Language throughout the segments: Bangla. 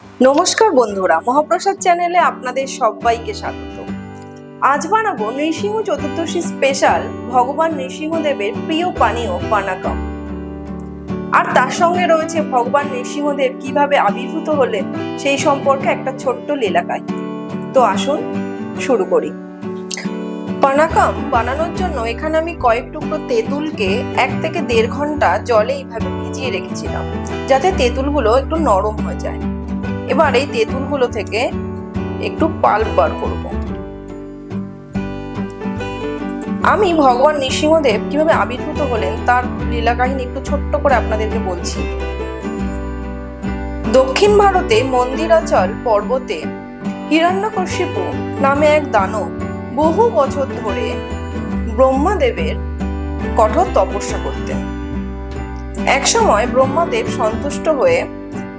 নমস্কার বন্ধুরা, মহাপ্রসাদ চ্যানেলে আপনাদের সবাইকে স্বাগত। আজ বানাবো নৃসিংহ চতুর্দশী স্পেশাল ভগবান নৃসিংহদেবের প্রিয় পানীয় পানাকম। আর তার সঙ্গে রয়েছে ভগবান নৃসিংহদেব কিভাবে আবির্ভূত হলেন সেই সম্পর্কে একটা ছোট্ট লীলা কাহিনী। তো আসুন শুরু করি। পানাকম বানানোর জন্য এখানে আমি কয়েক টুকরো তেঁতুলকে 1 থেকে 1.5 ঘন্টা জলে এইভাবে ভিজিয়ে রেখেছিলাম, যাতে তেঁতুলগুলো একটু নরম হয়ে যায়। এবার এই তেঁতুলগুলো থেকে একটু পাল্প বার করব। আমি ভগবান নৃসিংহদেব কিভাবে আবির্ভূত হলেন তার লীলা কাহিনী একটু ছোট্ট করে আপনাদেরকে বলছি। দক্ষিণ ভারতে মন্দিরাচল পর্বতে হিরণ্যকশিপু নামে এক দানব বহু বছর ধরে ব্রহ্মাদেবের কঠোর তপস্যা করতেন। একসময় ব্রহ্মাদেব সন্তুষ্ট হয়ে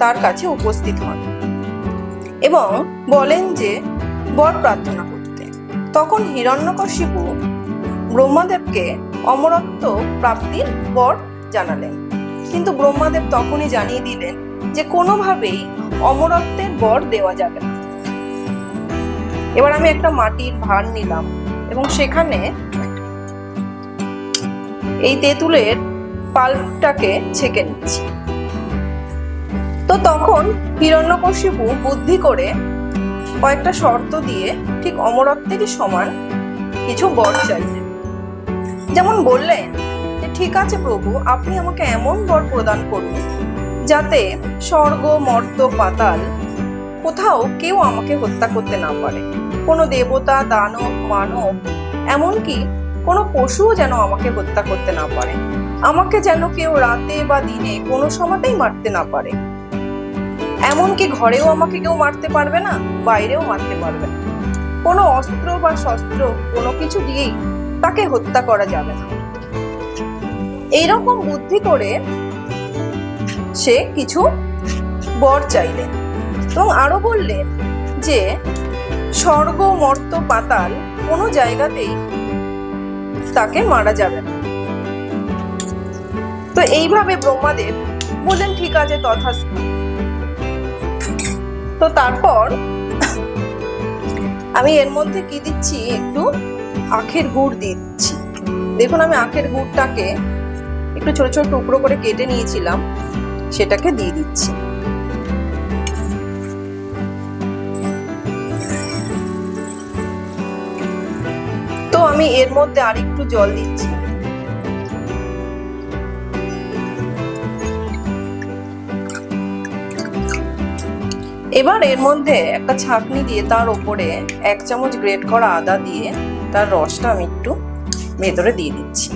তার কাছে উপস্থিত হন এবং বলেন যে বর প্রার্থনা করতে। তখন হিরণ্যকশিপু ব্রহ্মাদেবকে অমরত্ব প্রাপ্তির বর জানালেন, কিন্তু ব্রহ্মাদেব তখনই জানিয়ে দিলেন যে কোনোভাবেই অমরত্বের বর দেওয়া যাবে না। এবার আমি একটা মাটির ভাঁড় নিলাম এবং সেখানে এই তেঁতুলের পাল্পটাকে ছেঁকে নিচ্ছি। তো তখন হিরণ্যকশিপু বুদ্ধি করে কয়েকটা শর্ত দিয়ে ঠিক অমরত্বেরই সমান কিছু বর চাইলেন। যেমন বললেন যে ঠিক আছে প্রভু, আপনি আমাকে এমন বর প্রদান করুন যাতে স্বর্গ মর্ত্য পাতাল কোথাও কেউ আমাকে হত্যা করতে না পারে, কোনো দেবতা দানব মানব এমনকি কোনো পশুও যেন আমাকে হত্যা করতে না পারে, আমাকে যেন কেউ রাতে বা দিনে কোনো সময়তেই মারতে না পারে, এমনকি ঘরেও আমাকে কেউ মারতে পারবে না, বাইরেও মারতে পারবে না, কোনো অস্ত্র বা শস্ত্র কোনো কিছু দিয়েই তাকে হত্যা করা যাবে না। এইরকম বুদ্ধি করে সে কিছু বর চাইলেন এবং আরো বললেন যে স্বর্গ মর্ত্য পাতাল কোনো জায়গাতেই তাকে মারা যাবে না। তো এইভাবে ব্রহ্মাদেব বললেন ঠিক আছে তথাস্তু। তো তারপর আমি এর মধ্যে কি দিচ্ছি, একটু আখের গুড় দিয়ে দিচ্ছি। দেখুন আমি আখের গুড়টাকে একটু ছোট ছোট টুকরো করে কেটে নিয়েছিলাম, সেটাকে দিয়ে দিচ্ছি। তো আমি এর মধ্যে আর একটু জল দিচ্ছি। এবার এর মধ্যে একটা ছাঁকনি দিয়ে তার উপরে 1 চামচ গ্রেট করা আদা দিয়ে তার রসটা আমি একটু ভেতরে দিয়ে দিচ্ছি।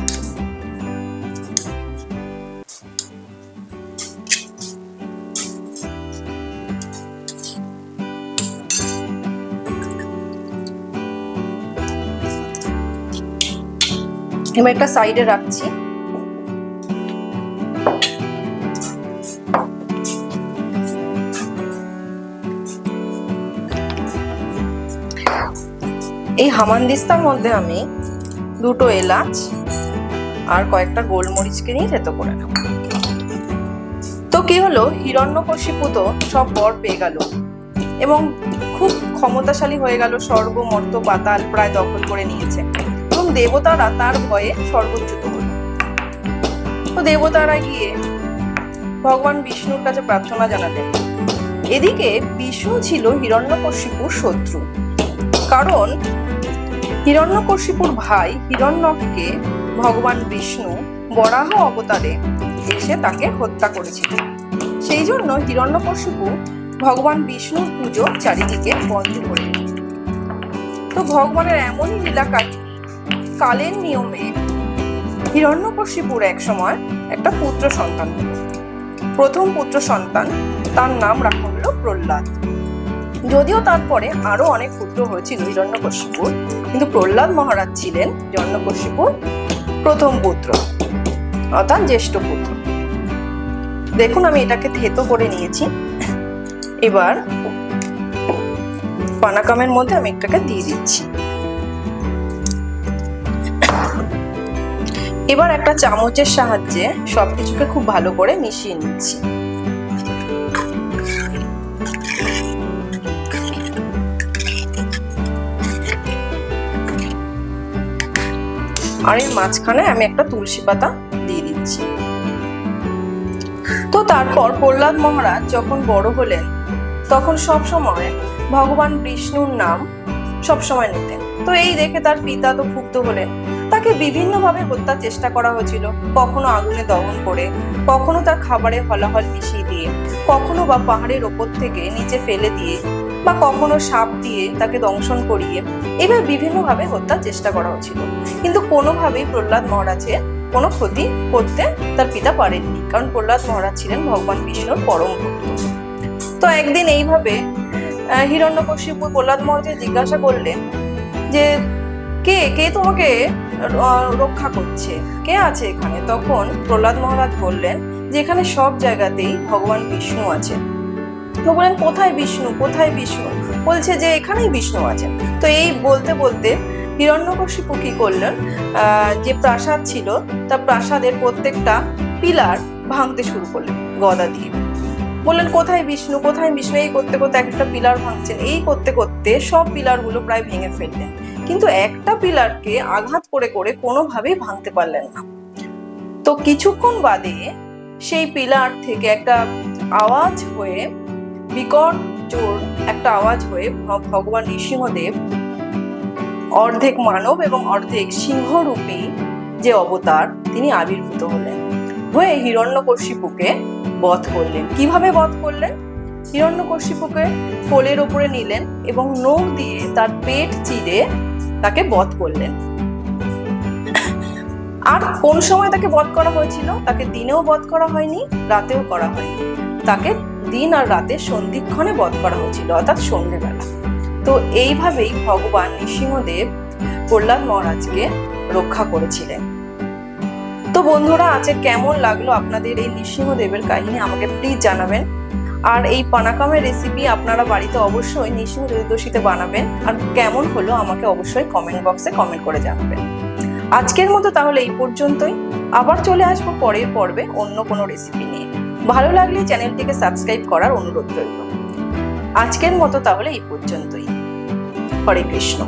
এবার একটা সাইডে রাখছি। এই হামানদিস্তার মধ্যে আমি 2টো এলাচ আর কয়েকটা গোলমরিচকে নিয়ে থেতো করে নেব। তো কি হলো, হিরণ্যকশিপু তো সব বর পেয়ে গেল এবং খুব ক্ষমতাশালী হয়ে গেল, স্বর্গ মর্ত্য পাতাল প্রায় দখল করে নিয়েছে এবং দেবতারা তার ভয়ে স্বর্গচ্যুত হল। তো দেবতারা গিয়ে ভগবান বিষ্ণুর কাছে প্রার্থনা জানালেন। এদিকে বিষ্ণু ছিল হিরণ্যকশিপুর শত্রু, কারণ হিরণ্যকশিপুর ভাই হিরণ্যককে ভগবান বিষ্ণু বরাহ অবতারে এসে তাকে হত্যা করেছিল। সেই জন্য হিরণ্যকশিপু ভগবান বিষ্ণুর পুজো চারিদিকে বন্ধ করে দিল। তো ভগবানের এমনই লীলা কাহিনী, কালের নিয়মে হিরণ্যকশিপুর এক সময় একটা পুত্র সন্তান হল। প্রথম পুত্র সন্তান, তার নাম রাখা হলো প্রহ্লাদ। যদিও তারপরে আরো অনেক পুত্র হয়েছিল হিরণ্যকশিপুর, কিন্তু প্রহ্লাদ মহারাজ ছিলেন হিরণ্যকশিপুর প্রথম পুত্র অর্থাৎ জ্যেষ্ঠ পুত্র। দেখুন আমি এটাকে থেতো করে নিয়েছি। এবার পানাকামের মধ্যে আমি এটাকে দিয়ে দিচ্ছি। এবার একটা চামচের সাহায্যে সবকিছুকে খুব ভালো করে মিশিয়ে নিচ্ছি। আর এর মাঝখানে আমি একটা তুলসী পাতা দিয়ে দিচ্ছি। তো তারপর প্রহ্লাদ মহারাজ যখন বড় হলেন তখন সব সময় ভগবান বিষ্ণুর নাম সবসময় নিতেন। তো এই দেখে তার পিতা তো ক্ষুব্ধ হলেন, তাকে বিভিন্নভাবে হত্যার চেষ্টা করা হয়েছিল, কখনো আগুনে দহন করে, কখনো তার খাবারে হলাহল মিশিয়ে দিয়ে, কখনো বা পাহাড়ের ওপর থেকে নিচে ফেলে দিয়ে, বা কখনো সাপ দিয়ে তাকে দংশন করিয়ে, এবার বিভিন্নভাবে হত্যার চেষ্টা করা হয়েছিল। কিন্তু কোনোভাবেই প্রহ্লাদ মহারাজের কোনো ক্ষতি করতে তার পিতা পারেননি, কারণ প্রহ্লাদ মহারাজ ছিলেন ভগবান বিষ্ণুর পরম ভক্ত। তো একদিন এইভাবে হিরণ্যকশিপু প্রহ্লাদ মহারাজকে জিজ্ঞাসা করলেন যে কে কে তোমাকে রক্ষা করছে, কে আছে এখানে? তখন প্রহ্লাদ মহারাজ বললেন যে এখানে সব জায়গাতেই ভগবান বিষ্ণু আছেন। তো বলেন কোথায় বিষ্ণু, কোথায় বিষ্ণু? বলছে যে এখানেই বিষ্ণু আছেন। তো এই বলতে বলতে হিরণ্যকশিপু কি করলেন, যে প্রাসাদ ছিল তার প্রাসাদের প্রত্যেকটা পিলার ভাঙতে শুরু করলেন গদা দিয়ে। বললেন কোথায় বিষ্ণু, কোথায় বিষ্ণু? এই করতে করতে একটা পিলার ভাঙছেন, এই করতে করতে সব পিলার গুলো প্রায় ভেঙে ফেললেন, কিন্তু একটা পিলারকে আঘাত করে করে কোনোভাবেই ভাঙতে পারলেন না। তো কিছুক্ষণ বাদে সেই পিলার থেকে একটা আওয়াজ হয়ে, বিকট জোর একটা আওয়াজ হয়ে ভগবান নৃসিংহদেব অর্ধেক মানব এবং অর্ধেক সিংহরূপী যে অবতার তিনি আবির্ভূত হলেন, হয়ে হিরণ্যকশিপুকে বধ করলেন। কিভাবে বধ করলেন? হিরণ্যকশিপুকে কোলের ওপরে নিলেন এবং নখ দিয়ে তার পেট চিরে তাকে বধ করলেন। আর কোন সময় তাকে বধ করা হয়েছিল? তাকে দিনেও বধ করা হয়নি, রাতেও করা হয়নি, তাকে দিন আর রাতের সন্ধিক্ষণে বধ করা হয়েছিল, অর্থাৎ সন্ধ্যেবেলা। তো এইভাবেই ভগবান নৃসিংহদেব প্রহ্লাদ মহারাজকে রক্ষা করেছিলেন। তো বন্ধুরা, আজকে কেমন লাগলো আপনাদের এই নৃসিংহদেবের কাহিনী আমাকে প্লিজ জানাবেন। আর এই পানাকামের রেসিপি আপনারা বাড়িতে অবশ্যই নৃসিংহ চতুর্দশীতে বানাবেন, আর কেমন হলো আমাকে অবশ্যই কমেন্ট বক্সে কমেন্ট করে জানাবেন। আজকের মতো তাহলে এই পর্যন্তই, আবার চলে আসবো পরের পর্বে অন্য কোনো রেসিপি নিয়ে। ভালো লাগলে চ্যানেলটিকে সাবস্ক্রাইব করার অনুরোধ রইল। আজকের মতো তাহলে এই পর্যন্তই। হরে কৃষ্ণ।